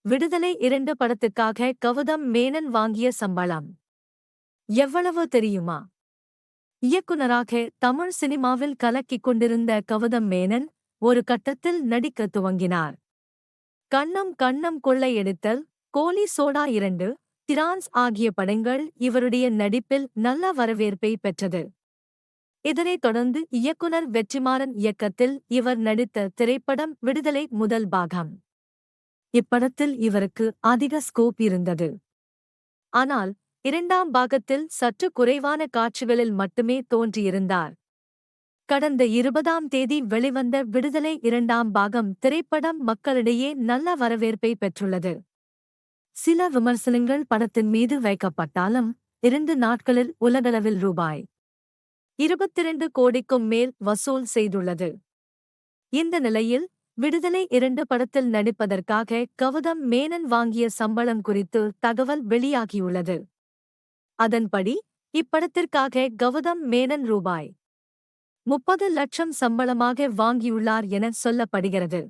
விடுதலை 2 படத்துக்காக கௌதம் மேனன் வாங்கிய சம்பளம் எவ்வளவு தெரியுமா? இயக்குனராக தமிழ் சினிமாவில் கலக்கிக் கொண்டிருந்த கௌதம் மேனன் ஒரு கட்டத்தில் நடிக்கத் துவங்கினார். கண்ணம் கண்ணம் கொள்ளையடித்தல், கோலி சோடா 2, திரான்ஸ் ஆகிய படங்கள் இவருடைய நடிப்பில் நல்ல வரவேற்பை பெற்றது. இதனைத் தொடர்ந்து இயக்குனர் வெற்றிமாறன் இயக்கத்தில் இவர் நடித்த திரைப்படம் விடுதலை முதல் பாகம். இப்படத்தில் இவருக்கு அதிக ஸ்கோப் இருந்தது. ஆனால் 2ஆம் பாகத்தில் சற்று குறைவான காட்சிகளில் மட்டுமே தோன்றியிருந்தார். கடந்த 20ஆம் தேதி வெளிவந்த விடுதலை 2ஆம் பாகம் திரைப்படம் மக்களிடையே நல்ல வரவேற்பை பெற்றுள்ளது. சில விமர்சனங்கள் படத்தின் மீது வைக்கப்பட்டாலும் 2 நாட்களில் உலகளவில் ரூபாய் 22 கோடிக்கும் மேல் வசூல் செய்துள்ளது. இந்த நிலையில் விடுதலை 2 படத்தில் நடிப்பதற்காக கௌதம் மேனன் வாங்கிய சம்பளம் குறித்து தகவல் வெளியாகியுள்ளது. அதன்படி இப்படத்திற்காக கௌதம் மேனன் ரூபாய் 30 லட்சம் சம்பளமாக வாங்கியுள்ளார் என சொல்லப்படுகிறது.